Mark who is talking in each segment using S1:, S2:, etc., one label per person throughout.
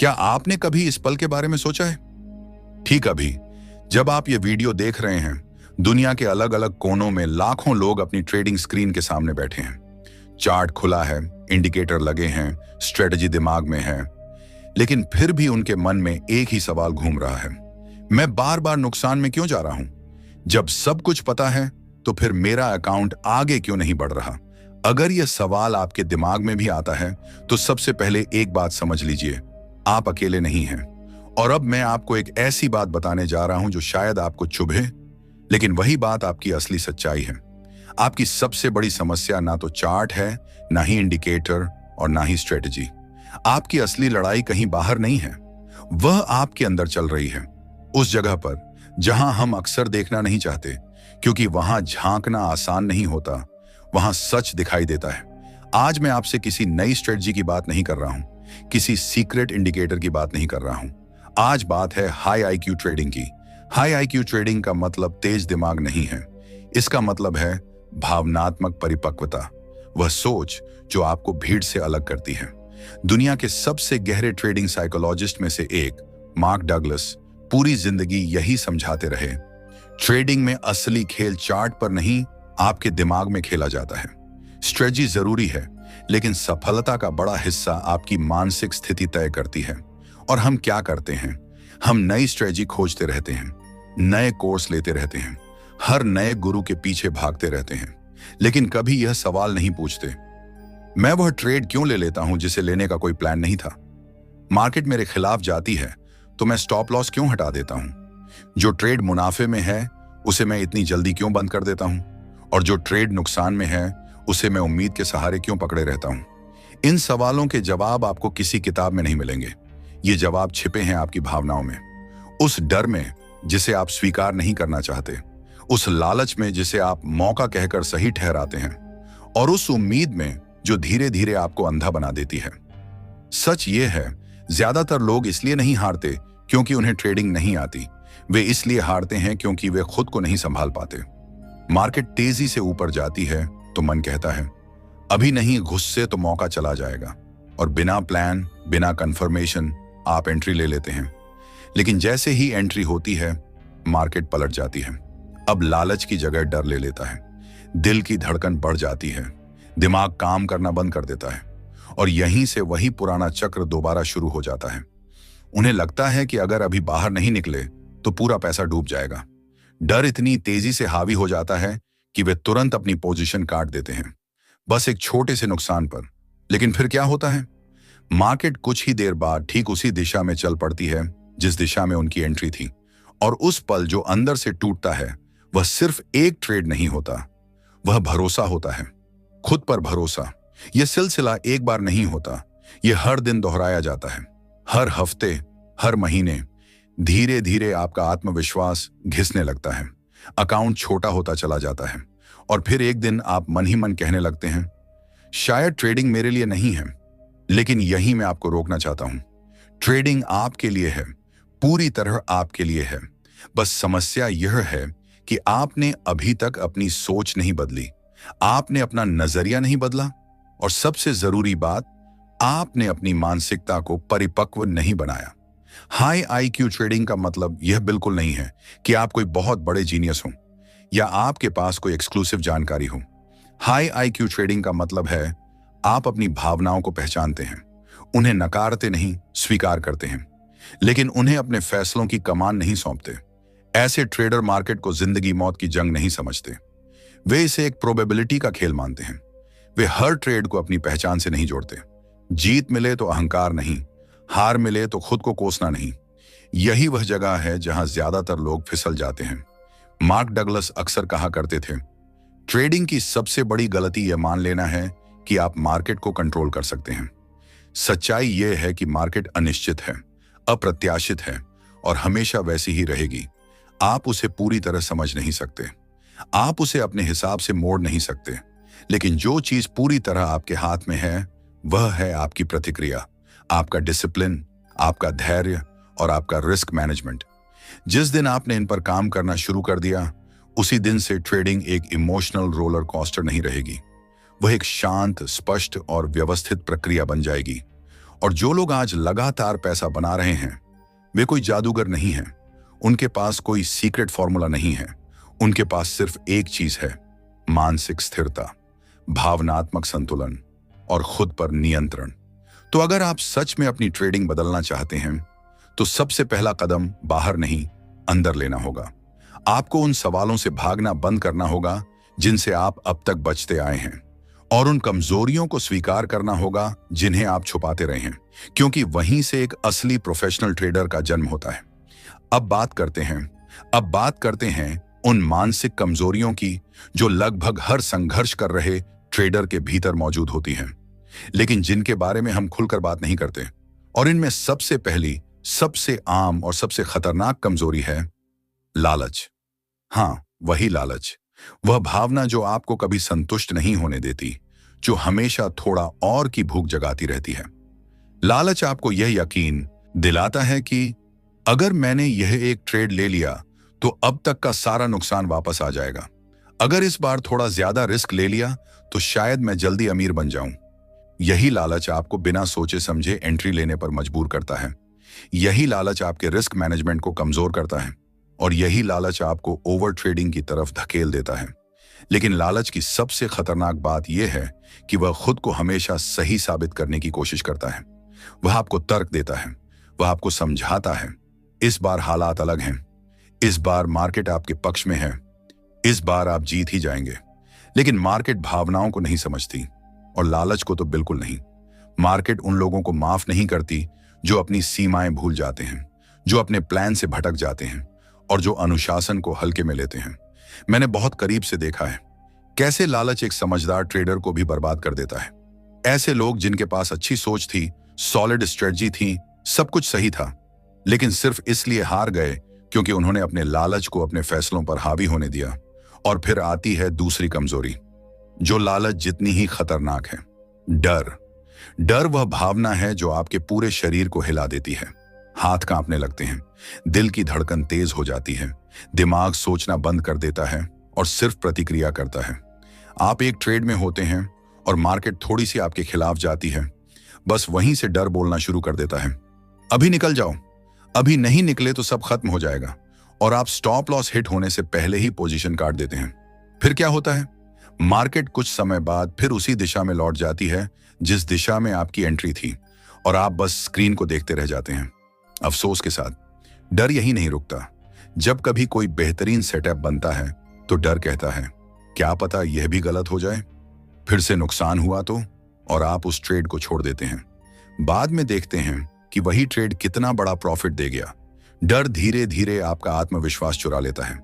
S1: क्या आपने कभी इस पल के बारे में सोचा है? ठीक अभी जब आप ये वीडियो देख रहे हैं, दुनिया के अलग अलग कोनों में लाखों लोग अपनी ट्रेडिंग स्क्रीन के सामने बैठे हैं। चार्ट खुला है, इंडिकेटर लगे हैं, स्ट्रेटजी दिमाग में है, लेकिन फिर भी उनके मन में एक ही सवाल घूम रहा है। मैं बार बार नुकसान में क्यों जा रहा हूं? जब सब कुछ पता है तो फिर मेरा अकाउंट आगे क्यों नहीं बढ़ रहा? अगर यह सवाल आपके दिमाग में भी आता है तो सबसे पहले एक बात समझ लीजिए, आप अकेले नहीं हैं। और अब मैं आपको एक ऐसी बात बताने जा रहा हूं जो शायद आपको चुभे, लेकिन वही बात आपकी असली सच्चाई है। आपकी सबसे बड़ी समस्या ना तो चार्ट है, ना ही इंडिकेटर और ना ही स्ट्रेटजी। आपकी असली लड़ाई कहीं बाहर नहीं है, वह आपके अंदर चल रही है। उस जगह पर जहां हम अक्सर देखना नहीं चाहते, क्योंकि वहां झांकना आसान नहीं होता, वहां सच दिखाई देता है। आज मैं आपसे किसी नई स्ट्रेटजी की बात नहीं कर रहा हूं, किसी सीक्रेट इंडिकेटर की बात नहीं कर रहा हूं। आज बात है हाई आईक्यू ट्रेडिंग की। हाई आईक्यू ट्रेडिंग का मतलब तेज दिमाग नहीं है, इसका मतलब है भावनात्मक परिपक्वता, वह सोच जो आपको भीड़ से अलग करती है। दुनिया के सबसे गहरे ट्रेडिंग साइकोलॉजिस्ट में से एक मार्क डगलस पूरी जिंदगी यही समझाते रहे, ट्रेडिंग में असली खेल चार्ट पर नहीं, आपके दिमाग में खेला जाता है। स्ट्रेटजी जरूरी है, लेकिन सफलता का बड़ा हिस्सा आपकी मानसिक स्थिति तय करती है। और हम क्या करते हैं? हम नई स्ट्रेटजी खोजते रहते हैं, नए कोर्स लेते रहते हैं, हर नए गुरु के पीछे भागते रहते हैं, लेकिन कभी यह सवाल नहीं पूछते, मैं वह ट्रेड क्यों ले लेता हूं जिसे लेने का कोई प्लान नहीं था? मार्केट मेरे खिलाफ जाती है तो मैं स्टॉप लॉस क्यों हटा देता हूं? जो ट्रेड मुनाफे में है उसे मैं इतनी जल्दी क्यों बंद कर देता हूं? और जो ट्रेड नुकसान में है उसे मैं उम्मीद के सहारे क्यों पकड़े रहता हूं? इन सवालों के जवाब आपको किसी किताब में नहीं मिलेंगे। ये जवाब छिपे हैं आपकी भावनाओं में, उस डर में जिसे आप स्वीकार नहीं करना चाहते, उस लालच में जिसे आप मौका कहकर सही ठहराते हैं, और उस उम्मीद में जो धीरे धीरे आपको अंधा बना देती है। सच ये है, ज्यादातर लोग इसलिए नहीं हारते क्योंकि उन्हें ट्रेडिंग नहीं आती, वे इसलिए हारते हैं क्योंकि वे खुद को नहीं संभाल पाते। मार्केट तेजी से ऊपर जाती है तो मन कहता है अभी नहीं, गुस्से तो मौका चला जाएगा, और बिना प्लान, बिना कंफर्मेशन आप एंट्री ले लेते हैं। लेकिन जैसे ही एंट्री होती है, मार्केट पलट जाती है। अब लालच की जगह डर ले लेता है, दिल की धड़कन बढ़ जाती है, दिमाग काम करना बंद कर देता है, और यहीं से वही पुराना चक्र दोबारा शुरू हो जाता है। उन्हें लगता है कि अगर अभी बाहर नहीं निकले तो पूरा पैसा डूब जाएगा। डर इतनी तेजी से हावी हो जाता है कि वे तुरंत अपनी पोजीशन काट देते हैं, बस एक छोटे से नुकसान पर। लेकिन फिर क्या होता है? मार्केट कुछ ही देर बाद ठीक उसी दिशा में चल पड़ती है जिस दिशा में उनकी एंट्री थी, और उस पल जो अंदर से टूटता है वह सिर्फ एक ट्रेड नहीं होता, वह भरोसा होता है, खुद पर भरोसा। यह सिलसिला एक बार नहीं होता, यह हर दिन दोहराया जाता है, हर हफ्ते, हर महीने। धीरे धीरे आपका आत्मविश्वास घिसने लगता है, अकाउंट छोटा होता चला जाता है, और फिर एक दिन आप मन ही मन कहने लगते हैं शायद ट्रेडिंग मेरे लिए नहीं है। लेकिन यही मैं आपको रोकना चाहता हूं, ट्रेडिंग आपके लिए है, पूरी तरह आपके लिए है। बस समस्या यह है कि आपने अभी तक अपनी सोच नहीं बदली, आपने अपना नजरिया नहीं बदला, और सबसे जरूरी बात, आपने अपनी मानसिकता को परिपक्व नहीं बनाया। हाई आईक्यू ट्रेडिंग का मतलब यह बिल्कुल नहीं है कि आप कोई बहुत बड़े जीनियस हो या आपके पास कोई एक्सक्लूसिव जानकारी हो। हाई आईक्यू ट्रेडिंग का मतलब है आप अपनी भावनाओं को पहचानते हैं, उन्हें नकारते नहीं, स्वीकार करते हैं, लेकिन उन्हें अपने फैसलों की कमान नहीं सौंपते। ऐसे ट्रेडर मार्केट को जिंदगी मौत की जंग नहीं समझते, वे इसे एक प्रोबेबिलिटी का खेल मानते हैं। वे हर ट्रेड को अपनी पहचान से नहीं जोड़ते। जीत मिले तो अहंकार नहीं, हार मिले तो खुद को कोसना नहीं। यही वह जगह है जहां ज्यादातर लोग फिसल जाते हैं। मार्क डगलस अक्सर कहा करते थे, ट्रेडिंग की सबसे बड़ी गलती यह मान लेना है कि आप मार्केट को कंट्रोल कर सकते हैं। सच्चाई यह है कि मार्केट अनिश्चित है, अप्रत्याशित है, और हमेशा वैसी ही रहेगी। आप उसे पूरी तरह समझ नहीं सकते, आप उसे अपने हिसाब से मोड़ नहीं सकते, लेकिन जो चीज पूरी तरह आपके हाथ में है वह है आपकी प्रतिक्रिया, आपका डिसिप्लिन, आपका धैर्य और आपका रिस्क मैनेजमेंट। जिस दिन आपने इन पर काम करना शुरू कर दिया, उसी दिन से ट्रेडिंग एक इमोशनल रोलर कोस्टर नहीं रहेगी, वह एक शांत, स्पष्ट और व्यवस्थित प्रक्रिया बन जाएगी। और जो लोग आज लगातार पैसा बना रहे हैं वे कोई जादूगर नहीं हैं। उनके पास कोई सीक्रेट फॉर्मूला नहीं है। उनके पास सिर्फ एक चीज है, मानसिक स्थिरता, भावनात्मक संतुलन और खुद पर नियंत्रण। तो अगर आप सच में अपनी ट्रेडिंग बदलना चाहते हैं तो सबसे पहला कदम बाहर नहीं, अंदर लेना होगा। आपको उन सवालों से भागना बंद करना होगा जिनसे आप अब तक बचते आए हैं, और उन कमजोरियों को स्वीकार करना होगा जिन्हें आप छुपाते रहे हैं, क्योंकि वहीं से एक असली प्रोफेशनल ट्रेडर का जन्म होता है। अब बात करते हैं उन मानसिक कमजोरियों की जो लगभग हर संघर्ष कर रहे ट्रेडर के भीतर मौजूद होती हैं, लेकिन जिनके बारे में हम खुलकर बात नहीं करते। और इनमें सबसे पहली, सबसे आम और सबसे खतरनाक कमजोरी है लालच। हाँ, वही लालच, वह भावना जो आपको कभी संतुष्ट नहीं होने देती, जो हमेशा थोड़ा और की भूख जगाती रहती है। लालच आपको यह यकीन दिलाता है कि अगर मैंने यह एक ट्रेड ले लिया तो अब तक का सारा नुकसान वापस आ जाएगा। अगर इस बार थोड़ा ज्यादा रिस्क ले लिया तो शायद मैं जल्दी अमीर बन जाऊं। यही लालच आपको बिना सोचे समझे एंट्री लेने पर मजबूर करता है। यही लालच आपके रिस्क मैनेजमेंट को कमजोर करता है, और यही लालच आपको ओवर ट्रेडिंग की तरफ धकेल देता है। लेकिन लालच की सबसे खतरनाक बात यह है कि वह खुद को हमेशा सही साबित करने की कोशिश करता है। वह आपको तर्क देता है, वह आपको समझाता है, इस बार हालात अलग हैं, इस बार मार्केट आपके पक्ष में है, इस बार आप जीत ही जाएंगे। लेकिन मार्केट भावनाओं को नहीं समझती, और लालच को तो बिल्कुल नहीं। मार्केट उन लोगों को माफ नहीं करती जो अपनी सीमाएं भूल जाते हैं, जो अपने प्लान से भटक जाते हैं, और जो अनुशासन को हल्के में लेते हैं। मैंने बहुत करीब से देखा है कैसे लालच एक समझदार ट्रेडर को भी बर्बाद कर देता है। ऐसे लोग जिनके पास अच्छी सोच थी, सॉलिड स्ट्रेटजी थी, सब कुछ सही था, लेकिन सिर्फ इसलिए हार गए क्योंकि उन्होंने अपने लालच को अपने फैसलों पर हावी होने दिया। और फिर आती है दूसरी कमजोरी, जो लालच जितनी ही खतरनाक है, डर। डर वह भावना है जो आपके पूरे शरीर को हिला देती है। हाथ कांपने लगते हैं, दिल की धड़कन तेज हो जाती है, दिमाग सोचना बंद कर देता है और सिर्फ प्रतिक्रिया करता है। आप एक ट्रेड में होते हैं और मार्केट थोड़ी सी आपके खिलाफ जाती है, बस वहीं से डर बोलना शुरू कर देता है, अभी निकल जाओ, अभी नहीं निकले तो सब खत्म हो जाएगा, और आप स्टॉप लॉस हिट होने से पहले ही पोजीशन काट देते हैं। फिर क्या होता है? मार्केट कुछ समय बाद फिर उसी दिशा में लौट जाती है जिस दिशा में आपकी एंट्री थी, और आप बस स्क्रीन को देखते रह जाते हैं। अफसोस के साथ डर यही नहीं रुकता। जब कभी कोई बेहतरीन सेटअप बनता है तो डर कहता है, क्या पता यह भी गलत हो जाए, फिर से नुकसान हुआ तो, और आप उस ट्रेड को छोड़ देते हैं। बाद में देखते हैं कि वही ट्रेड कितना बड़ा प्रॉफिट दे गया। डर धीरे धीरे आपका आत्मविश्वास चुरा लेता है।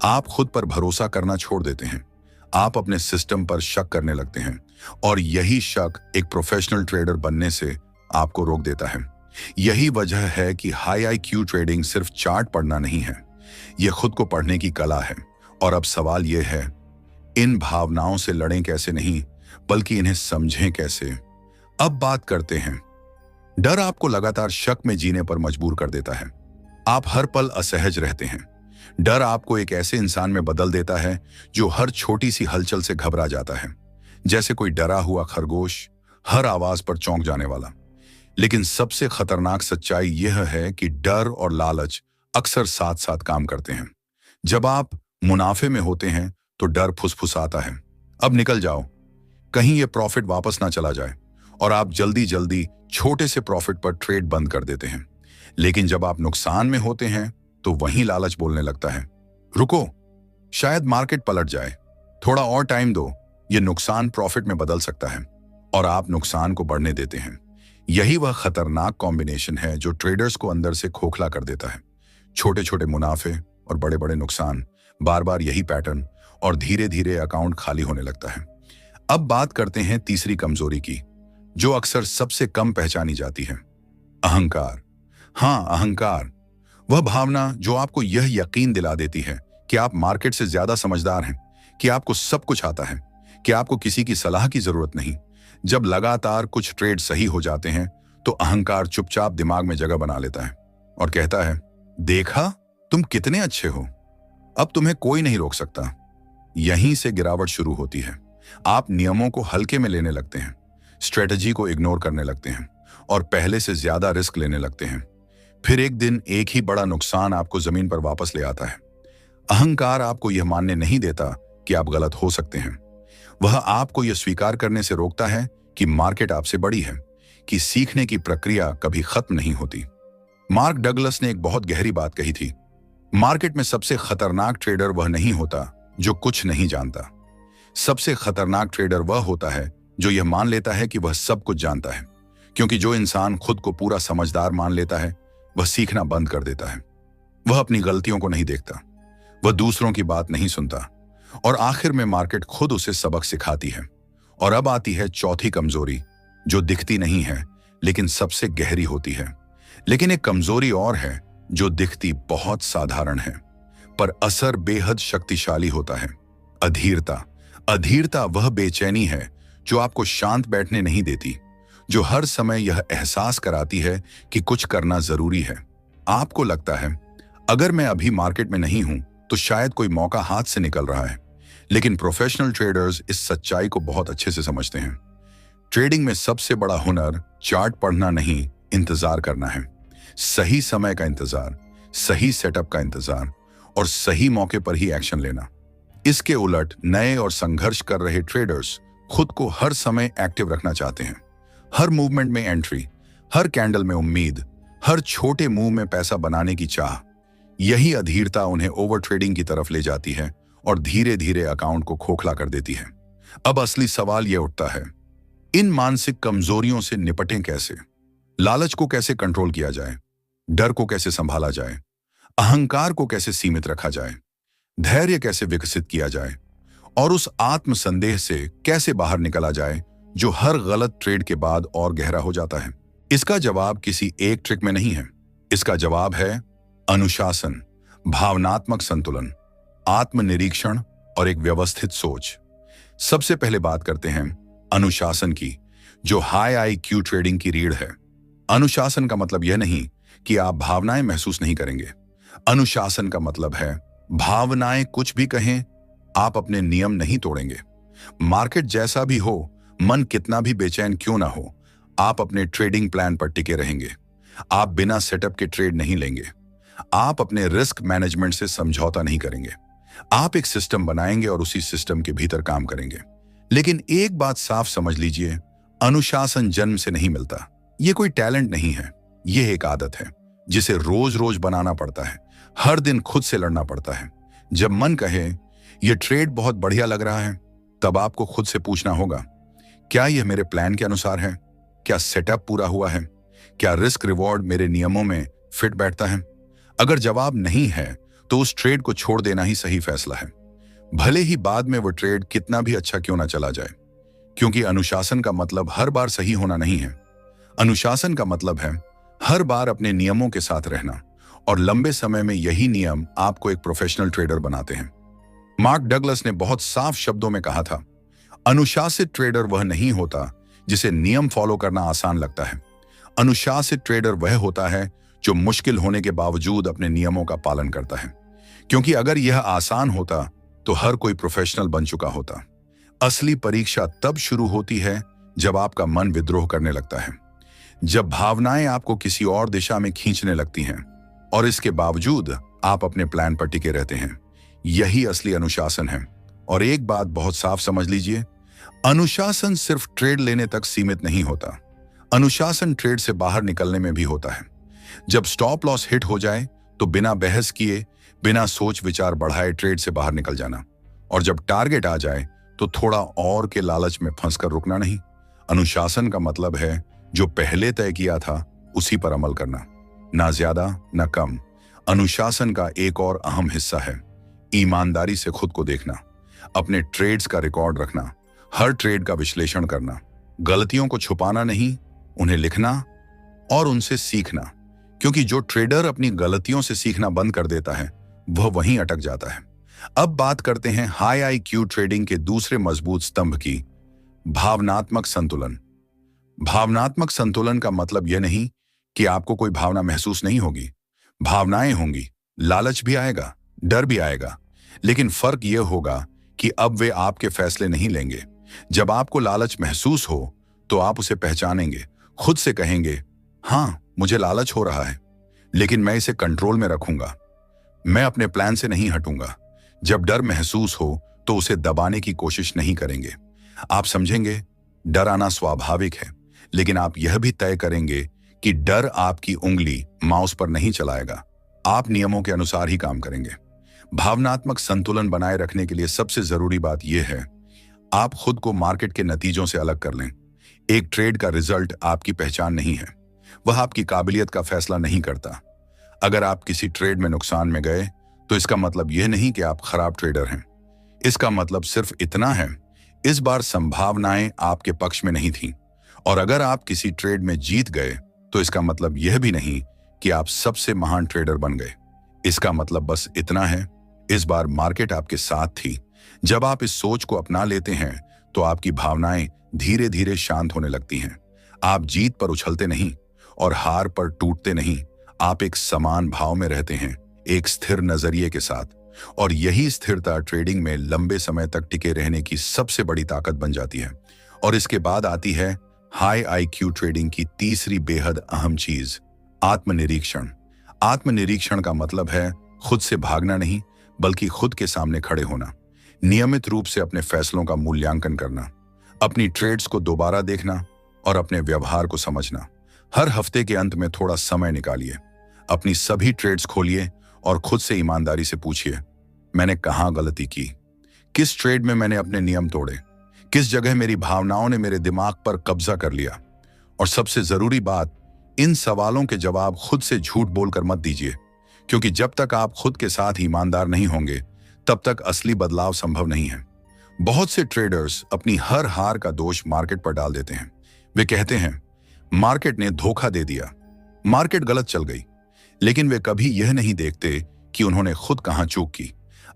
S1: आप खुद पर भरोसा करना छोड़ देते हैं, आप अपने सिस्टम पर शक करने लगते हैं, और यही शक एक प्रोफेशनल ट्रेडर बनने से आपको रोक देता है। यही वजह है कि हाई IQ ट्रेडिंग सिर्फ चार्ट पढ़ना नहीं है, यह खुद को पढ़ने की कला है। और अब सवाल यह है, इन भावनाओं से लड़ें कैसे नहीं, बल्कि इन्हें समझें कैसे। अब बात करते हैं, डर आपको लगातार शक में जीने पर मजबूर कर देता है। आप हर पल असहज रहते हैं। डर आपको एक ऐसे इंसान में बदल देता है जो हर छोटी सी हलचल से घबरा जाता है, जैसे कोई डरा हुआ खरगोश, हर आवाज पर चौंक जाने वाला। लेकिन सबसे खतरनाक सच्चाई यह है कि डर और लालच अक्सर साथ साथ काम करते हैं। जब आप मुनाफे में होते हैं तो डर फुसफुसाता है, अब निकल जाओ, कहीं ये प्रॉफिट वापस ना चला जाए, और आप जल्दी जल्दी छोटे से प्रॉफिट पर ट्रेड बंद कर देते हैं। लेकिन जब आप नुकसान में होते हैं तो वही लालच बोलने लगता है, रुको, शायद मार्केट पलट जाए, थोड़ा और टाइम दो, ये नुकसान प्रॉफिट में बदल सकता है, और आप नुकसान को बढ़ने देते हैं। यही वह खतरनाक कॉम्बिनेशन है जो ट्रेडर्स को अंदर से खोखला कर देता है। छोटे छोटे मुनाफे और बड़े बड़े नुकसान, बार बार यही पैटर्न, और धीरे धीरे अकाउंट खाली होने लगता है। अब बात करते हैं तीसरी कमजोरी की, जो अक्सर सबसे कम पहचानी जाती है, अहंकार। हाँ, अहंकार, वह भावना जो आपको यह यकीन दिला देती है कि आप मार्केट से ज्यादा समझदार हैं, कि आपको सब कुछ आता है, कि आपको किसी की सलाह की जरूरत नहीं। जब लगातार कुछ ट्रेड सही हो जाते हैं तो अहंकार चुपचाप दिमाग में जगह बना लेता है और कहता है, देखा, तुम कितने अच्छे हो, अब तुम्हें कोई नहीं रोक सकता। यहीं से गिरावट शुरू होती है। आप नियमों को हल्के में लेने लगते हैं, स्ट्रेटजी को इग्नोर करने लगते हैं, और पहले से ज्यादा रिस्क लेने लगते हैं। फिर एक दिन एक ही बड़ा नुकसान आपको जमीन पर वापस ले आता है। अहंकार आपको यह मानने नहीं देता कि आप गलत हो सकते हैं। वह आपको यह स्वीकार करने से रोकता है कि मार्केट आपसे बड़ी है, कि सीखने की प्रक्रिया कभी खत्म नहीं होती। मार्क डगलस ने एक बहुत गहरी बात कही थी, मार्केट में सबसे खतरनाक ट्रेडर वह नहीं होता जो कुछ नहीं जानता। सबसे खतरनाक ट्रेडर वह होता है जो यह मान लेता है कि वह सब कुछ जानता है, क्योंकि जो इंसान खुद को पूरा समझदार मान लेता है वह सीखना बंद कर देता है। वह अपनी गलतियों को नहीं देखता, वह दूसरों की बात नहीं सुनता, और आखिर में मार्केट खुद उसे सबक सिखाती है। और अब आती है चौथी कमजोरी, जो दिखती नहीं है लेकिन सबसे गहरी होती है। लेकिन एक कमजोरी और है जो दिखती बहुत साधारण है पर असर बेहद शक्तिशाली होता है, अधीरता। अधीरता वह बेचैनी है जो आपको शांत बैठने नहीं देती, जो हर समय यह एहसास कराती है कि कुछ करना जरूरी है। आपको लगता है अगर मैं अभी मार्केट में नहीं हूं तो शायद कोई मौका हाथ से निकल रहा है, लेकिन प्रोफेशनल ट्रेडर्स इस सच्चाई को बहुत अच्छे से समझते हैं। ट्रेडिंग में सबसे बड़ा हुनर चार्ट पढ़ना नहीं, इंतजार करना है। सही समय का इंतजार, सही सेटअप का इंतजार, और सही मौके पर ही एक्शन लेना। इसके उलट नए और संघर्ष कर रहे ट्रेडर्स खुद को हर समय एक्टिव रखना चाहते हैं। हर मूवमेंट में एंट्री, हर कैंडल में उम्मीद, हर छोटे मूव में पैसा बनाने की चाह। यही अधीरता उन्हें ओवर ट्रेडिंग की तरफ ले जाती है और धीरे धीरे अकाउंट को खोखला कर देती है। अब असली सवाल यह उठता है, इन मानसिक कमजोरियों से निपटें कैसे? लालच को कैसे कंट्रोल किया जाए? डर को कैसे संभाला जाए? अहंकार को कैसे सीमित रखा जाए? धैर्य कैसे विकसित किया जाए? और उस आत्मसंदेह से कैसे बाहर निकला जाए जो हर गलत ट्रेड के बाद और गहरा हो जाता है? इसका जवाब किसी एक ट्रिक में नहीं है। इसका जवाब है अनुशासन, भावनात्मक संतुलन, आत्मनिरीक्षण और एक व्यवस्थित सोच। सबसे पहले बात करते हैं अनुशासन की, जो हाई आईक्यू ट्रेडिंग की रीढ़ है। अनुशासन का मतलब यह नहीं कि आप भावनाएं महसूस नहीं करेंगे। अनुशासन का मतलब है भावनाएं कुछ भी कहें, आप अपने नियम नहीं तोड़ेंगे। मार्केट जैसा भी हो, मन कितना भी बेचैन क्यों ना हो, आप अपने ट्रेडिंग प्लान पर टिके रहेंगे। आप बिना सेटअप के ट्रेड नहीं लेंगे। आप अपने रिस्क मैनेजमेंट से समझौता नहीं करेंगे। आप एक सिस्टम बनाएंगे और उसी सिस्टम के भीतर काम करेंगे। लेकिन एक बात साफ समझ लीजिए, अनुशासन जन्म से नहीं मिलता। यह कोई टैलेंट नहीं है, यह एक आदत है जिसे रोज रोज बनाना पड़ता है। हर दिन खुद से लड़ना पड़ता है। जब मन कहे यह ट्रेड बहुत बढ़िया लग रहा है, तब आपको खुद से पूछना होगा, क्या यह मेरे प्लान के अनुसार है? क्या सेटअप पूरा हुआ है? क्या रिस्क रिवॉर्ड मेरे नियमों में फिट बैठता है? अगर जवाब नहीं है तो उस ट्रेड को छोड़ देना ही सही फैसला है, भले ही बाद में वो ट्रेड कितना भी अच्छा क्यों ना चला जाए। क्योंकि अनुशासन का मतलब हर बार सही होना नहीं है। अनुशासन का मतलब है हर बार अपने नियमों के साथ रहना, और लंबे समय में यही नियम आपको एक प्रोफेशनल ट्रेडर बनाते हैं। मार्क डगलस ने बहुत साफ शब्दों में कहा था, अनुशासित ट्रेडर वह नहीं होता जिसे नियम फॉलो करना आसान लगता है। अनुशासित ट्रेडर वह होता है जो मुश्किल होने के बावजूद अपने नियमों का पालन करता है। क्योंकि अगर यह आसान होता तो हर कोई प्रोफेशनल बन चुका होता। असली परीक्षा तब शुरू होती है जब आपका मन विद्रोह करने लगता है, जब भावनाएं आपको किसी और दिशा में खींचने लगती हैं और इसके बावजूद आप अपने प्लान पर टिके रहते हैं। यही असली अनुशासन है। और एक बात बहुत साफ समझ लीजिए, अनुशासन सिर्फ ट्रेड लेने तक सीमित नहीं होता। अनुशासन ट्रेड से बाहर निकलने में भी होता है। जब स्टॉप लॉस हिट हो जाए तो बिना बहस किए, बिना सोच विचार बढ़ाए ट्रेड से बाहर निकल जाना, और जब टारगेट आ जाए तो थोड़ा और के लालच में फंसकर रुकना नहीं। अनुशासन का मतलब है जो पहले तय किया था उसी पर अमल करना, ना ज्यादा ना कम। अनुशासन का एक और अहम हिस्सा है ईमानदारी से खुद को देखना, अपने ट्रेड्स का रिकॉर्ड रखना, हर ट्रेड का विश्लेषण करना, गलतियों को छुपाना नहीं, उन्हें लिखना और उनसे सीखना। क्योंकि जो ट्रेडर अपनी गलतियों से सीखना बंद कर देता है वह वहीं अटक जाता है। अब बात करते हैं हाई आईक्यू ट्रेडिंग के दूसरे मजबूत स्तंभ की, भावनात्मक संतुलन। भावनात्मक संतुलन का मतलब यह नहीं कि आपको कोई भावना महसूस नहीं होगी। भावनाएं होंगी, लालच भी आएगा, डर भी आएगा, लेकिन फर्क यह होगा कि अब वे आपके फैसले नहीं लेंगे। जब आपको लालच महसूस हो तो आप उसे पहचानेंगे, खुद से कहेंगे, हाँ मुझे लालच हो रहा है, लेकिन मैं इसे कंट्रोल में रखूंगा, मैं अपने प्लान से नहीं हटूंगा। जब डर महसूस हो तो उसे दबाने की कोशिश नहीं करेंगे। आप समझेंगे डर आना स्वाभाविक है, लेकिन आप यह भी तय करेंगे कि डर आपकी उंगली माउस पर नहीं चलाएगा। आप नियमों के अनुसार ही काम करेंगे। भावनात्मक संतुलन बनाए रखने के लिए सबसे जरूरी बात यह है, आप खुद को मार्केट के नतीजों से अलग कर लें। एक ट्रेड का रिजल्ट आपकी पहचान नहीं है, वह आपकी काबिलियत का फैसला नहीं करता। अगर आप किसी ट्रेड में नुकसान में गए तो इसका मतलब यह नहीं कि आप खराब ट्रेडर हैं। इसका मतलब सिर्फ इतना है, इस बार संभावनाएं आपके पक्ष में नहीं थीं। और अगर आप किसी ट्रेड में जीत गए तो इसका मतलब यह भी नहीं कि आप सबसे महान ट्रेडर बन गए। इसका मतलब बस इतना है, इस बार मार्केट आपके साथ थी। जब आप इस सोच को अपना लेते हैं तो आपकी भावनाएं धीरे धीरे शांत होने लगती हैं। आप जीत पर उछलते नहीं और हार पर टूटते नहीं। आप एक समान भाव में रहते हैं, एक स्थिर नजरिए के साथ। और यही स्थिरता ट्रेडिंग में लंबे समय तक टिके रहने की सबसे बड़ी ताकत बन जाती है। और इसके बाद आती है हाई आईक्यू ट्रेडिंग की तीसरी बेहद अहम चीज, आत्मनिरीक्षण। आत्मनिरीक्षण का मतलब है खुद से भागना नहीं, बल्कि खुद के सामने खड़े होना। नियमित रूप से अपने फैसलों का मूल्यांकन करना, अपनी ट्रेड्स को दोबारा देखना और अपने व्यवहार को समझना। हर हफ्ते के अंत में थोड़ा समय निकालिए, अपनी सभी ट्रेड्स खोलिए और खुद से ईमानदारी से पूछिए, मैंने कहां गलती की, किस ट्रेड में मैंने अपने नियम तोड़े, किस जगह मेरी भावनाओं ने मेरे दिमाग पर कब्जा कर लिया। और सबसे जरूरी बात, इन सवालों के जवाब खुद से झूठ बोलकर मत दीजिए, क्योंकि जब तक आप खुद के साथ ईमानदार नहीं होंगे तब तक असली बदलाव संभव नहीं है। बहुत से ट्रेडर्स अपनी हर हार का दोष मार्केट पर डाल देते हैं। वे कहते हैं मार्केट ने धोखा दे दिया, मार्केट गलत चल गई, लेकिन वे कभी यह नहीं देखते कि उन्होंने खुद कहां चूक की।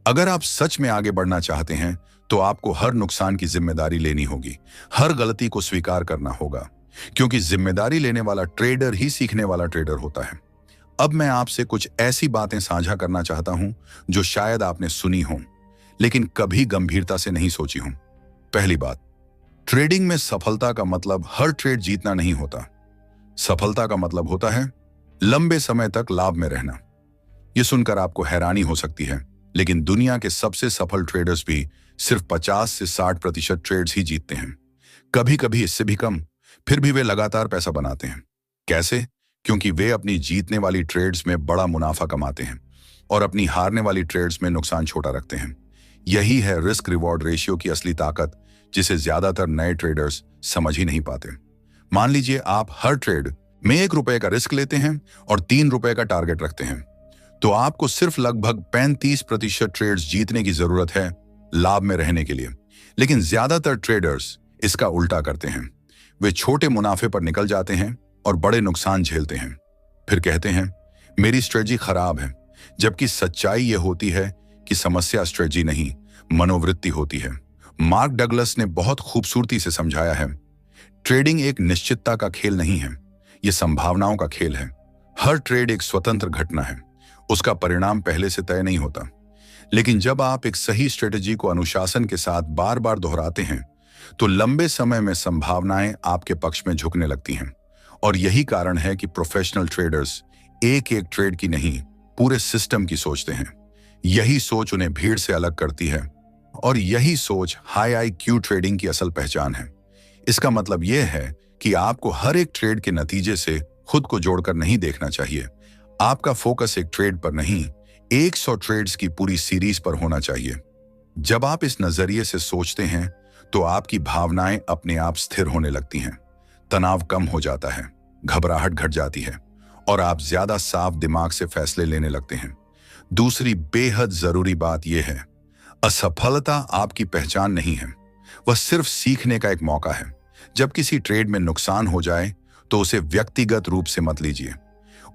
S1: अगर आप सच में आगे बढ़ना चाहते हैं तो आपको हर नुकसान की जिम्मेदारी लेनी होगी, हर गलती को स्वीकार करना होगा, क्योंकि जिम्मेदारी लेने वाला ट्रेडर ही सीखने वाला ट्रेडर होता है। अब मैं आपसे कुछ ऐसी बातें साझा करना चाहता हूं जो शायद आपने सुनी हों, लेकिन कभी गंभीरता से नहीं सोची हों। पहली बात, ट्रेडिंग में सफलता का मतलब हर ट्रेड जीतना नहीं होता। सफलता का मतलब होता है लंबे समय तक लाभ में रहना। यह सुनकर आपको हैरानी हो सकती है, लेकिन दुनिया के सबसे सफल ट्रेडर्स भी सिर्फ 50 से 60% ट्रेड्स ही जीतते हैं, कभी कभी इससे भी कम। फिर भी वे लगातार पैसा बनाते हैं। कैसे? क्योंकि वे अपनी जीतने वाली ट्रेड्स में बड़ा मुनाफा कमाते हैं और अपनी हारने वाली ट्रेड्स में नुकसान छोटा रखते हैं। यही है रिस्क रिवॉर्ड रेशियो की असली ताकत, जिसे ज्यादातर नए ट्रेडर्स समझ ही नहीं पाते। मान लीजिए आप हर ट्रेड में ₹1 का रिस्क लेते हैं और ₹3 का टारगेट रखते हैं, तो आपको सिर्फ लगभग 35% ट्रेड्स जीतने की जरूरत है लाभ में रहने के लिए। लेकिन ज्यादातर ट्रेडर्स इसका उल्टा करते हैं। वे छोटे मुनाफे पर निकल जाते हैं और बड़े नुकसान झेलते हैं। फिर कहते हैं मेरी स्ट्रेटजी खराब है, जबकि सच्चाई यह होती है कि समस्या स्ट्रेटजी नहीं, मनोवृत्ति होती है। मार्क डगलस ने बहुत खूबसूरती से समझाया है, ट्रेडिंग एक निश्चितता का खेल नहीं है, यह संभावनाओं का खेल है। हर ट्रेड एक स्वतंत्र घटना है, उसका परिणाम पहले से तय नहीं होता। लेकिन जब आप एक सही स्ट्रेटजी को अनुशासन के साथ बार बार दोहराते हैं तो लंबे समय में संभावनाएं आपके पक्ष में झुकने लगती हैं। और यही कारण है कि प्रोफेशनल ट्रेडर्स एक एक ट्रेड की नहीं, पूरे सिस्टम की सोचते हैं। यही सोच उन्हें भीड़ से अलग करती है और यही सोच हाई आईक्यू ट्रेडिंग की असल पहचान है। इसका मतलब यह है कि आपको हर एक ट्रेड के नतीजे से खुद को जोड़कर नहीं देखना चाहिए। आपका फोकस एक ट्रेड पर नहीं, 100 ट्रेड्स की पूरी सीरीज पर होना चाहिए। जब आप इस नजरिए से सोचते हैं तो आपकी भावनाएं अपने आप स्थिर होने लगती हैं, तनाव कम हो जाता है, घबराहट घट जाती है और आप ज्यादा साफ दिमाग से फैसले लेने लगते हैं। दूसरी बेहद जरूरी बात यह है, असफलता आपकी पहचान नहीं है, वह सिर्फ सीखने का एक मौका है। जब किसी ट्रेड में नुकसान हो जाए तो उसे व्यक्तिगत रूप से मत लीजिए।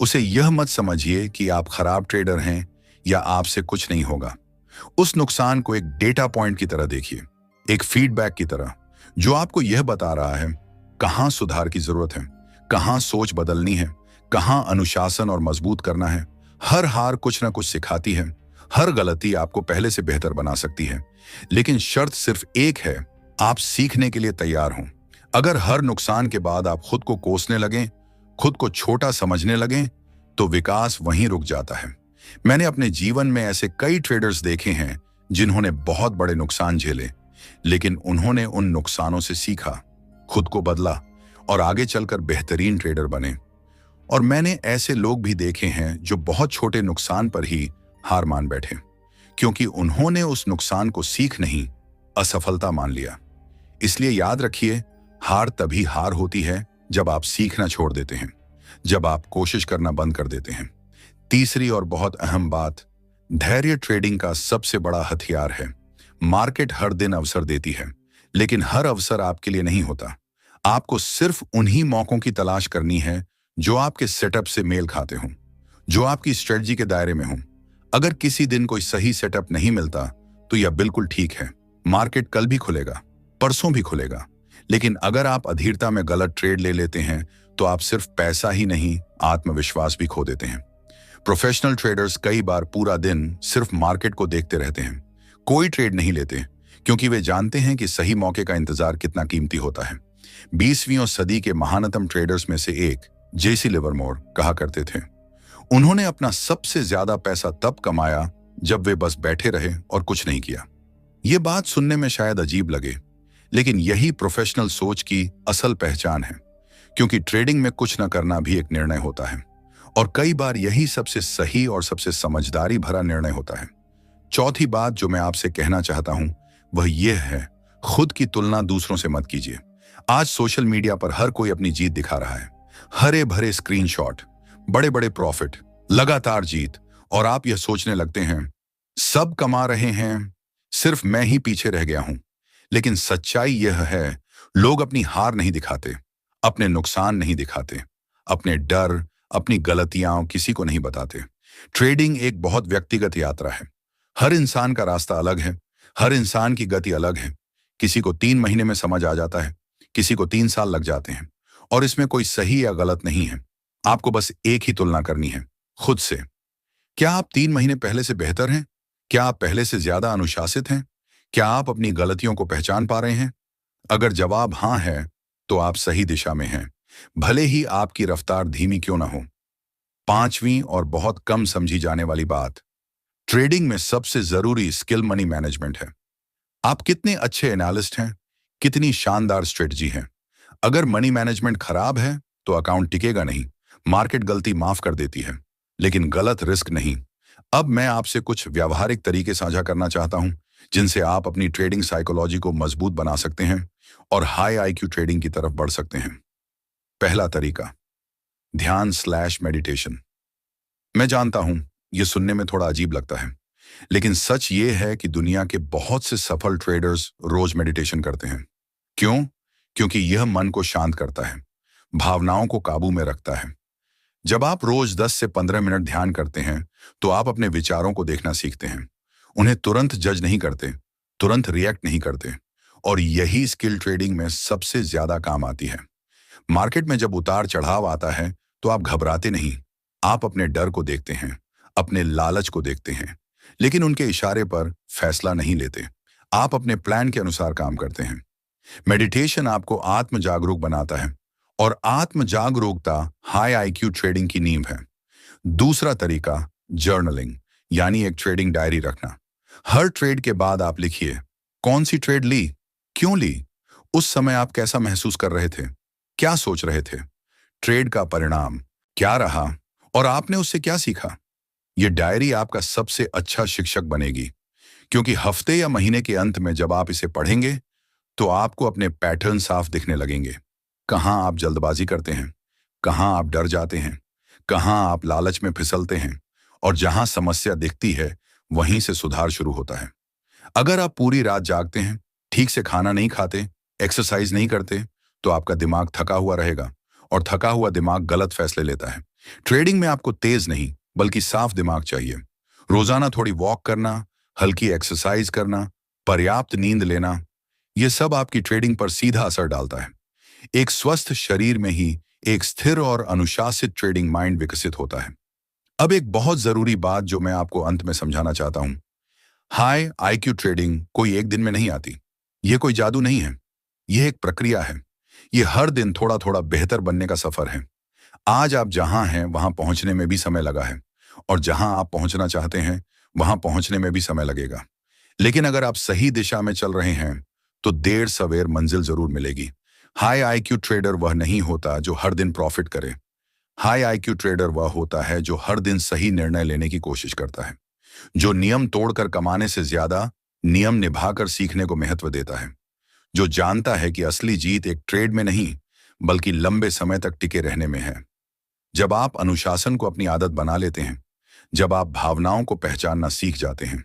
S1: उसे यह मत समझिए कि आप खराब ट्रेडर हैं या आपसे कुछ नहीं होगा। उस नुकसान को एक डेटा पॉइंट की तरह देखिए, एक फीडबैक की तरह, जो आपको यह बता रहा है कहां सुधार की जरूरत है, कहां सोच बदलनी है, कहां अनुशासन और मजबूत करना है। हर हार कुछ ना कुछ सिखाती है, हर गलती आपको पहले से बेहतर बना सकती है। लेकिन शर्त सिर्फ एक है, आप सीखने के लिए तैयार हों। अगर हर नुकसान के बाद आप खुद को कोसने लगें, खुद को छोटा समझने लगें, तो विकास वहीं रुक जाता है। मैंने अपने जीवन में ऐसे कई ट्रेडर्स देखे हैं जिन्होंने बहुत बड़े नुकसान झेले, लेकिन उन्होंने उन नुकसानों से सीखा, खुद को बदला और आगे चलकर बेहतरीन ट्रेडर बने। और मैंने ऐसे लोग भी देखे हैं जो बहुत छोटे नुकसान पर ही हार मान बैठे, क्योंकि उन्होंने उस नुकसान को सीख नहीं, असफलता मान लिया। इसलिए याद रखिए, हार तभी हार होती है जब आप सीखना छोड़ देते हैं, जब आप कोशिश करना बंद कर देते हैं। तीसरी और बहुत अहम बात, धैर्य ट्रेडिंग का सबसे बड़ा हथियार है। मार्केट हर दिन अवसर देती है, लेकिन हर अवसर आपके लिए नहीं होता। आपको सिर्फ उन्हीं मौकों की तलाश करनी है जो आपके सेटअप से मेल खाते हों, जो आपकी स्ट्रेटजी के दायरे में हों। अगर किसी दिन कोई सही सेटअप नहीं मिलता, तो यह बिल्कुल ठीक है। मार्केट कल भी खुलेगा, परसों भी खुलेगा। लेकिन अगर आप अधीरता में गलत ट्रेड ले लेते हैं, तो आप सिर्फ पैसा ही नहीं, आत्मविश्वास भी खो देते हैं। प्रोफेशनल ट्रेडर्स कई बार पूरा दिन सिर्फ मार्केट को देखते रहते हैं, कोई ट्रेड नहीं लेते, क्योंकि वे जानते हैं कि सही मौके का इंतजार कितना कीमती होता है। 20वीं सदी के महानतम ट्रेडर्स में से एक जेसी लिवरमोर कहा करते थे, उन्होंने अपना सबसे ज्यादा पैसा तब कमाया जब वे बस बैठे रहे और कुछ नहीं किया। ये बात सुनने में शायद अजीब लगे, लेकिन यही प्रोफेशनल सोच की असल पहचान है, क्योंकि ट्रेडिंग में कुछ न करना भी एक निर्णय होता है, और कई बार यही सबसे सही और सबसे समझदारी भरा निर्णय होता है। चौथी बात जो मैं आपसे कहना चाहता हूं, वह यह है, खुद की तुलना दूसरों से मत कीजिए। आज सोशल मीडिया पर हर कोई अपनी जीत दिखा रहा है, हरे भरे स्क्रीनशॉट, बड़े बड़े प्रॉफिट, लगातार जीत, और आप यह सोचने लगते हैं सब कमा रहे हैं, सिर्फ मैं ही पीछे रह गया हूं। लेकिन सच्चाई यह है, लोग अपनी हार नहीं दिखाते, अपने नुकसान नहीं दिखाते, अपने डर, अपनी गलतियां किसी को नहीं बताते। ट्रेडिंग एक बहुत व्यक्तिगत यात्रा है। हर इंसान का रास्ता अलग है, हर इंसान की गति अलग है। किसी को 3 महीने में समझ आ जाता है, किसी को 3 साल लग जाते हैं, और इसमें कोई सही या गलत नहीं है। आपको बस एक ही तुलना करनी है, खुद से। क्या आप 3 महीने पहले से बेहतर हैं? क्या आप पहले से ज्यादा अनुशासित हैं? क्या आप अपनी गलतियों को पहचान पा रहे हैं? अगर जवाब हाँ है, तो आप सही दिशा में हैं, भले ही आपकी रफ्तार धीमी क्यों ना हो। 5वीं और बहुत कम समझी जाने वाली बात, ट्रेडिंग में सबसे जरूरी स्किल मनी मैनेजमेंट है। आप कितने अच्छे एनालिस्ट हैं, कितनी शानदार स्ट्रेटजी है, अगर मनी मैनेजमेंट खराब है, तो अकाउंट टिकेगा नहीं। मार्केट गलती माफ कर देती है, लेकिन गलत रिस्क नहीं। अब मैं आपसे कुछ व्यावहारिक तरीके साझा करना चाहता हूं, जिनसे आप अपनी ट्रेडिंग साइकोलॉजी को मजबूत बना सकते हैं और हाई आईक्यू ट्रेडिंग की तरफ बढ़ सकते हैं। पहला तरीका, ध्यान/मेडिटेशन। मैं जानता हूं, यह सुनने में थोड़ा अजीब लगता है, लेकिन सच ये है कि दुनिया के बहुत से सफल ट्रेडर्स रोज मेडिटेशन करते हैं। क्यों? क्योंकि यह मन को शांत करता है, भावनाओं को काबू में रखता है। जब आप रोज 10 से 15 मिनट ध्यान करते हैं, तो आप अपने विचारों को देखना सीखते हैं। उन्हें तुरंत जज नहीं करते, तुरंत रिएक्ट नहीं करते, और यही स्किल ट्रेडिंग में सबसे ज्यादा काम आती है। मार्केट में जब उतार चढ़ाव आता है, तो आप घबराते नहीं, आप अपने डर को देखते हैं, अपने लालच को देखते हैं, लेकिन उनके इशारे पर फैसला नहीं लेते। आप अपने प्लान के अनुसार काम करते हैं। मेडिटेशन आपको आत्म जागरूक बनाता है, और आत्म जागरूकता हाई आईक्यू ट्रेडिंग की नींव है। दूसरा तरीका, जर्नलिंग, यानी एक ट्रेडिंग डायरी रखना। हर ट्रेड के बाद आप लिखिए, कौन सी ट्रेड ली, क्यों ली, उस समय आप कैसा महसूस कर रहे थे, क्या सोच रहे थे, ट्रेड का परिणाम क्या रहा, और आपने उससे क्या सीखा। यह डायरी आपका सबसे अच्छा शिक्षक बनेगी, क्योंकि हफ्ते या महीने के अंत में जब आप इसे पढ़ेंगे, तो आपको अपने पैटर्न साफ दिखने लगेंगे। कहां आप जल्दबाजी करते हैं, कहां आप डर जाते हैं, कहां आप लालच में फिसलते हैं, और जहां समस्या दिखती है, वहीं से सुधार शुरू होता है। अगर आप पूरी रात जागते हैं, ठीक से खाना नहीं खाते, एक्सरसाइज नहीं करते, तो आपका दिमाग थका हुआ रहेगा, और थका हुआ दिमाग गलत फैसले लेता है। ट्रेडिंग में आपको तेज नहीं, बल्कि साफ दिमाग चाहिए। रोजाना थोड़ी वॉक करना, हल्की एक्सरसाइज करना, पर्याप्त नींद लेना, यह सब आपकी ट्रेडिंग पर सीधा असर डालता है। एक स्वस्थ शरीर में ही एक स्थिर और अनुशासित ट्रेडिंग माइंड विकसित होता है। अब एक बहुत जरूरी बात जो मैं आपको अंत में समझाना चाहता हूं, हाई आईक्यू ट्रेडिंग कोई एक दिन में नहीं आती। यह कोई जादू नहीं है, यह एक प्रक्रिया है। ये हर दिन थोड़ा थोड़ा बेहतर बनने का सफर है। आज आप जहां हैं वहां पहुंचने में भी समय लगा है, और जहां आप पहुंचना चाहते हैं वहां पहुंचने में भी समय लगेगा। लेकिन अगर आप सही दिशा में चल रहे हैं तो देर सवेर मंजिल जरूर मिलेगी। हाई आईक्यू ट्रेडर वह नहीं होता जो हर दिन प्रॉफिट करे। हाई आईक्यू ट्रेडर वह होता है जो हर दिन सही निर्णय लेने की कोशिश करता है, जो नियम तोड़कर कमाने से ज्यादा नियम निभाकर सीखने को महत्व देता है, जो जानता है कि असली जीत एक ट्रेड में नहीं बल्कि लंबे समय तक टिके रहने में है। जब आप अनुशासन को अपनी आदत बना लेते हैं, जब आप भावनाओं को पहचानना सीख जाते हैं,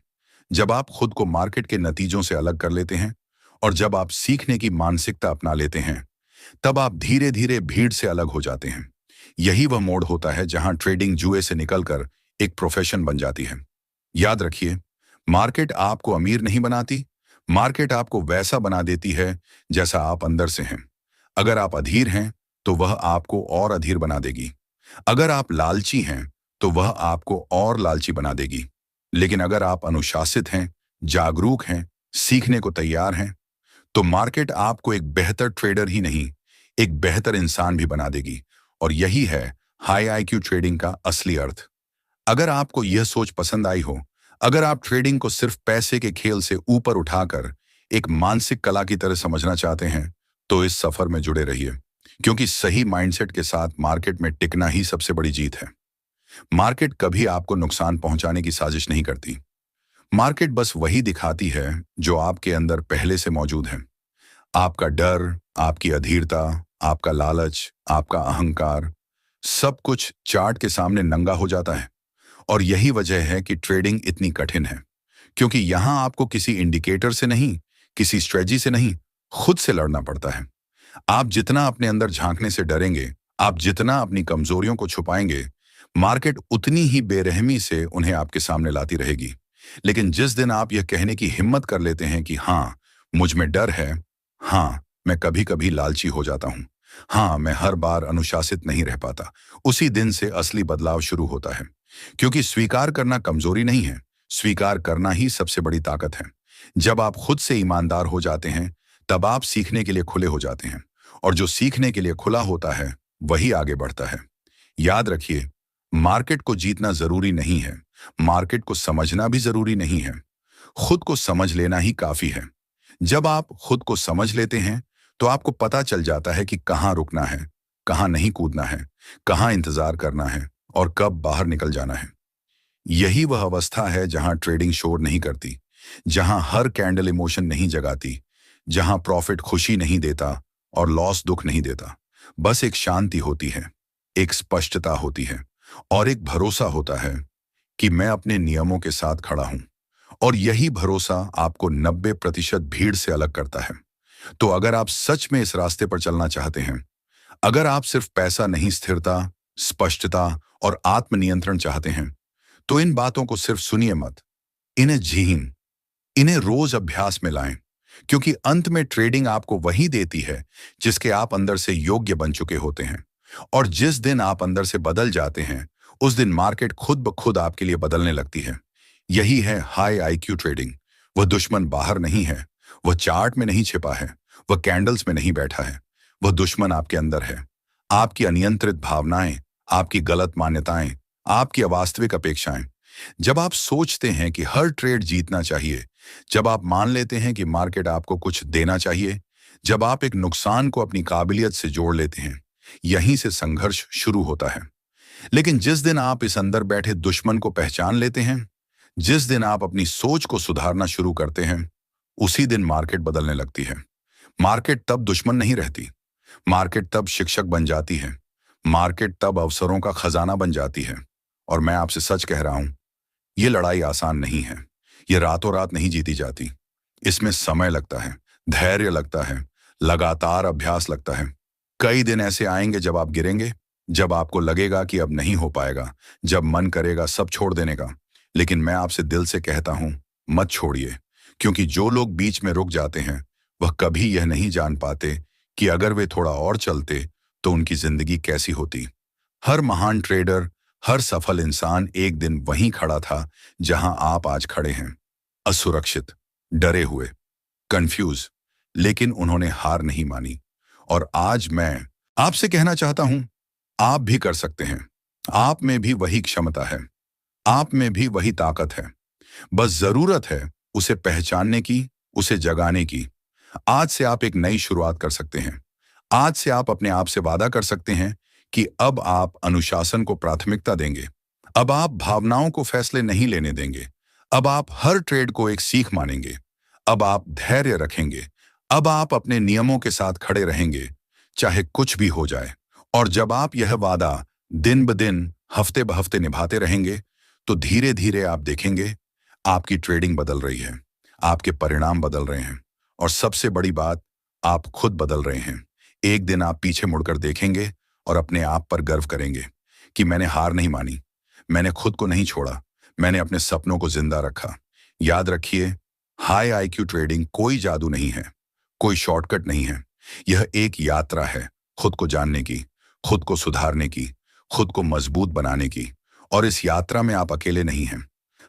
S1: जब आप खुद को मार्केट के नतीजों से अलग कर लेते हैं, और जब आप सीखने की मानसिकता अपना लेते हैं, तब आप धीरे धीरे भीड़ से अलग हो जाते हैं। यही वह मोड़ होता है जहां ट्रेडिंग जुए से निकलकर एक प्रोफेशन बन जाती है। याद रखिए, मार्केट आपको अमीर नहीं बनाती, मार्केट आपको वैसा बना देती है जैसा आप अंदर से हैं। अगर आप अधीर हैं तो वह आपको और अधीर बना देगी। अगर आप लालची हैं तो वह आपको और लालची बना देगी। लेकिन अगर आप अनुशासित हैं, जागरूक हैं, सीखने को तैयार हैं, तो मार्केट आपको एक बेहतर ट्रेडर ही नहीं, एक बेहतर इंसान भी बना देगी। और यही है हाई आईक्यू ट्रेडिंग का असली अर्थ। अगर आपको यह सोच पसंद आई हो, अगर आप ट्रेडिंग को सिर्फ पैसे के खेल से ऊपर उठाकर एक मानसिक कला की तरह समझना चाहते हैं, तो इस सफर में जुड़े रहिए, क्योंकि सही माइंडसेट के साथ मार्केट में टिकना ही सबसे बड़ी जीत है। मार्केट कभी आपको नुकसान पहुंचाने की साजिश नहीं करती। मार्केट बस वही दिखाती है जो आपके अंदर पहले से मौजूद है। आपका डर, आपकी अधीरता, आपका लालच, आपका अहंकार, सब कुछ चार्ट के सामने नंगा हो जाता है। और यही वजह है कि ट्रेडिंग इतनी कठिन है, क्योंकि यहां आपको किसी इंडिकेटर से नहीं, किसी स्ट्रेटजी से नहीं, खुद से लड़ना पड़ता है। आप जितना अपने अंदर झांकने से डरेंगे, आप जितना अपनी कमजोरियों को छुपाएंगे, मार्केट उतनी ही बेरहमी से उन्हें आपके सामने लाती रहेगी। लेकिन जिस दिन आप यह कहने की हिम्मत कर लेते हैं कि हाँ, मुझ में डर है, हाँ, मैं कभी कभी लालची हो जाता हूं, हाँ, मैं हर बार अनुशासित नहीं रह पाता, उसी दिन से असली बदलाव शुरू होता है। क्योंकि स्वीकार करना कमजोरी नहीं है, स्वीकार करना ही सबसे बड़ी ताकत है। जब आप खुद से ईमानदार हो जाते हैं, तब आप सीखने के लिए खुले हो जाते हैं, और जो सीखने के लिए खुला होता है वही आगे बढ़ता है। याद रखिए, मार्केट को जीतना जरूरी नहीं है, मार्केट को समझना भी जरूरी नहीं है, खुद को समझ लेना ही काफी है। जब आप खुद को समझ लेते हैं तो आपको पता चल जाता है कि कहाँ रुकना है, कहाँ नहीं कूदना है, कहाँ इंतजार करना है और कब बाहर निकल जाना है। यही वह अवस्था है जहां ट्रेडिंग शोर नहीं करती, जहां हर कैंडल इमोशन नहीं जगाती, जहां प्रॉफिट खुशी नहीं देता और लॉस दुख नहीं देता। बस एक शांति होती है, एक स्पष्टता होती है, और एक भरोसा होता है कि मैं अपने नियमों के साथ खड़ा हूं। और यही भरोसा आपको 90% भीड़ से अलग करता है। तो अगर आप सच में इस रास्ते पर चलना चाहते हैं, अगर आप सिर्फ पैसा नहीं, स्थिरता, स्पष्टता और आत्मनियंत्रण चाहते हैं, तो इन बातों को सिर्फ सुनिए मत, इन्हें झीन, इन्हें रोज अभ्यास में लाएं। क्योंकि अंत में ट्रेडिंग आपको वही देती है जिसके आप अंदर से योग्य बन चुके होते हैं। और जिस दिन आप अंदर से बदल जाते हैं, उस दिन मार्केट खुद ब खुद आपके लिए बदलने लगती है। यही है हाई आईक्यू ट्रेडिंग। वह दुश्मन बाहर नहीं है, वह चार्ट में नहीं छिपा है, वह कैंडल्स में नहीं बैठा है। वह दुश्मन आपके अंदर है। आपकी अनियंत्रित भावनाएं, आपकी गलत मान्यताएं, आपकी अवास्तविक अपेक्षाएं। जब आप सोचते हैं कि हर ट्रेड जीतना चाहिए, जब आप मान लेते हैं कि मार्केट आपको कुछ देना चाहिए, जब आप एक नुकसान को अपनी काबिलियत से जोड़ लेते हैं, यहीं से संघर्ष शुरू होता है। लेकिन जिस दिन आप इस अंदर बैठे दुश्मन को पहचान लेते हैं, जिस दिन आप अपनी सोच को सुधारना शुरू करते हैं, उसी दिन मार्केट बदलने लगती है। मार्केट तब दुश्मन नहीं रहती, मार्केट तब शिक्षक बन जाती है, मार्केट तब अवसरों का खजाना बन जाती है। और मैं आपसे सच कह रहा हूं, ये लड़ाई आसान नहीं है, ये रातों रात नहीं जीती जाती। इसमें समय लगता है, धैर्य लगता है, लगातार अभ्यास लगता है। कई दिन ऐसे आएंगे जब आप गिरेंगे, जब आपको लगेगा कि अब नहीं हो पाएगा, जब मन करेगा सब छोड़ देने का। लेकिन मैं आपसे दिल से कहता हूं, मत छोड़िए, क्योंकि जो लोग बीच में रुक जाते हैं वह कभी यह नहीं जान पाते कि अगर वे थोड़ा और चलते तो उनकी जिंदगी कैसी होती। हर महान ट्रेडर, हर सफल इंसान एक दिन वहीं खड़ा था जहां आप आज खड़े हैं, असुरक्षित, डरे हुए, कंफ्यूज। लेकिन उन्होंने हार नहीं मानी, और आज मैं आपसे कहना चाहता हूं, आप भी कर सकते हैं। आप में भी वही क्षमता है, आप में भी वही ताकत है। बस जरूरत है उसे पहचानने की, उसे जगाने की। आज से आप एक नई शुरुआत कर सकते हैं। आज से आप अपने आप से वादा कर सकते हैं कि अब आप अनुशासन को प्राथमिकता देंगे। अब आप भावनाओं को फैसले नहीं लेने देंगे। अब आप हर ट्रेड को एक सीख मानेंगे। अब आप धैर्य रखेंगे। अब आप अपने नियमों के साथ खड़े रहेंगे, चाहे कुछ भी हो जाए। और जब आप यह वादा दिन ब दिन, हफ्ते ब हफ्ते निभाते रहेंगे, तो धीरे धीरे आप देखेंगे आपकी ट्रेडिंग बदल रही है, आपके परिणाम बदल रहे हैं, और सबसे बड़ी बात, आप खुद बदल रहे हैं। एक दिन आप पीछे मुड़कर देखेंगे और अपने आप पर गर्व करेंगे कि मैंने हार नहीं मानी, मैंने खुद को नहीं छोड़ा, मैंने अपने सपनों को जिंदा रखा। याद रखिए, हाई आईक्यू ट्रेडिंग कोई जादू नहीं है, कोई शॉर्टकट नहीं है। यह एक यात्रा है, खुद को जानने की, खुद को सुधारने की, खुद को मजबूत बनाने की। और इस यात्रा में आप अकेले नहीं हैं।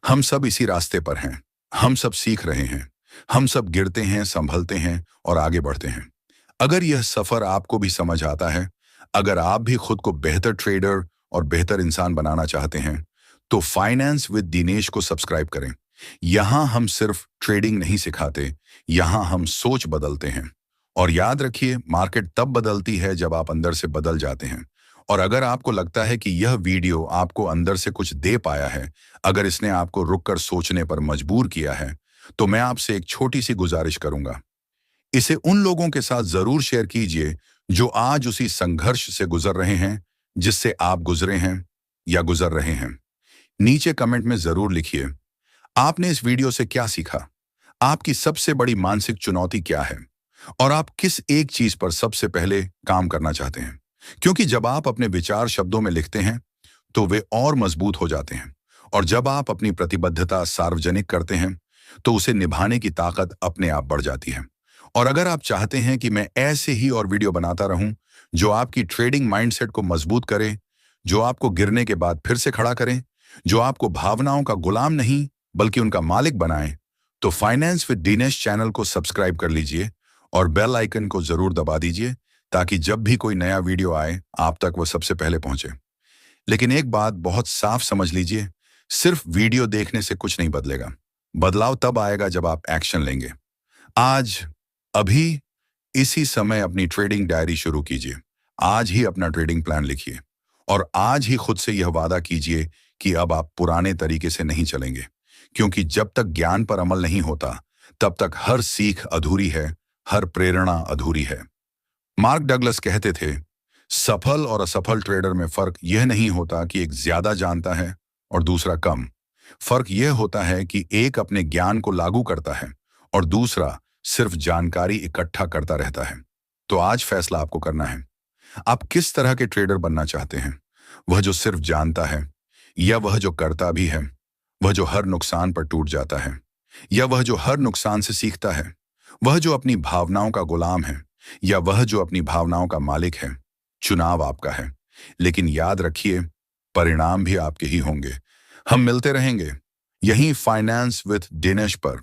S1: हम सब इसी रास्ते पर हैं। हम सब सीख रहे हैं। हम सब गिरते हैं, संभलते हैं और आगे बढ़ते हैं। अगर यह सफर आपको भी समझ आता है, अगर आप भी खुद को बेहतर ट्रेडर और बेहतर इंसान बनाना चाहते हैं, तो फाइनेंस विद दिनेश को सब्सक्राइब करें। यहां हम सिर्फ ट्रेडिंग नहीं सिखाते, यहां हम सोच बदलते हैं। और याद रखिए, मार्केट तब बदलती है जब आप अंदर से बदल जाते हैं। और अगर आपको लगता है कि यह वीडियो आपको अंदर से कुछ दे पाया है, अगर इसने आपको रुककर सोचने पर मजबूर किया है, तो मैं आपसे एक छोटी सी गुजारिश करूंगा। इसे उन लोगों के साथ जरूर शेयर कीजिए जो आज उसी संघर्ष से गुजर रहे हैं जिससे आप गुजरे हैं या गुजर रहे हैं। नीचे कमेंट में जरूर लिखिए, आपने इस वीडियो से क्या सीखा, आपकी सबसे बड़ी मानसिक चुनौती क्या है, और आप किस एक चीज पर सबसे पहले काम करना चाहते हैं। क्योंकि जब आप अपने विचार शब्दों में लिखते हैं, तो वे और मजबूत हो जाते हैं। और जब आप अपनी प्रतिबद्धता सार्वजनिक करते हैं, तो उसे निभाने की ताकत अपने आप बढ़ जाती है। और अगर आप चाहते हैं कि मैं ऐसे ही और वीडियो बनाता रहूं जो आपकी ट्रेडिंग माइंडसेट को मजबूत करे, जो आपको गिरने के बाद फिर से खड़ा करें, जो आपको भावनाओं का गुलाम नहीं बल्कि उनका मालिक बनाए, तो फाइनेंस विद दिनेश चैनल को सब्सक्राइब कर लीजिए और बेल आइकन को जरूर दबा दीजिए, ताकि जब भी कोई नया वीडियो आए आप तक वो सबसे पहले पहुंचे। लेकिन एक बात बहुत साफ समझ लीजिए, सिर्फ वीडियो देखने से कुछ नहीं बदलेगा। बदलाव तब आएगा जब आप एक्शन लेंगे। आज, अभी, इसी समय अपनी ट्रेडिंग डायरी शुरू कीजिए। आज ही अपना ट्रेडिंग प्लान लिखिए और आज ही खुद से यह वादा कीजिए कि अब आप पुराने तरीके से नहीं चलेंगे। क्योंकि जब तक ज्ञान पर अमल नहीं होता, तब तक हर सीख अधूरी है, हर प्रेरणा अधूरी है। मार्क डगलस कहते थे, सफल और असफल ट्रेडर में फर्क यह नहीं होता कि एक ज्यादा जानता है और दूसरा कम। फर्क यह होता है कि एक अपने ज्ञान को लागू करता है और दूसरा सिर्फ जानकारी इकट्ठा करता रहता है। तो आज फैसला आपको करना है, आप किस तरह के ट्रेडर बनना चाहते हैं। वह जो सिर्फ जानता है, या वह जो करता भी है, वह जो हर नुकसान पर टूट जाता है, या वह जो हर नुकसान से सीखता है, वह जो अपनी भावनाओं का गुलाम है, या वह जो अपनी भावनाओं का मालिक है। चुनाव आपका है, लेकिन याद रखिए, परिणाम भी आपके ही होंगे। हम मिलते रहेंगे यहीं फाइनेंस विद दिनेश पर।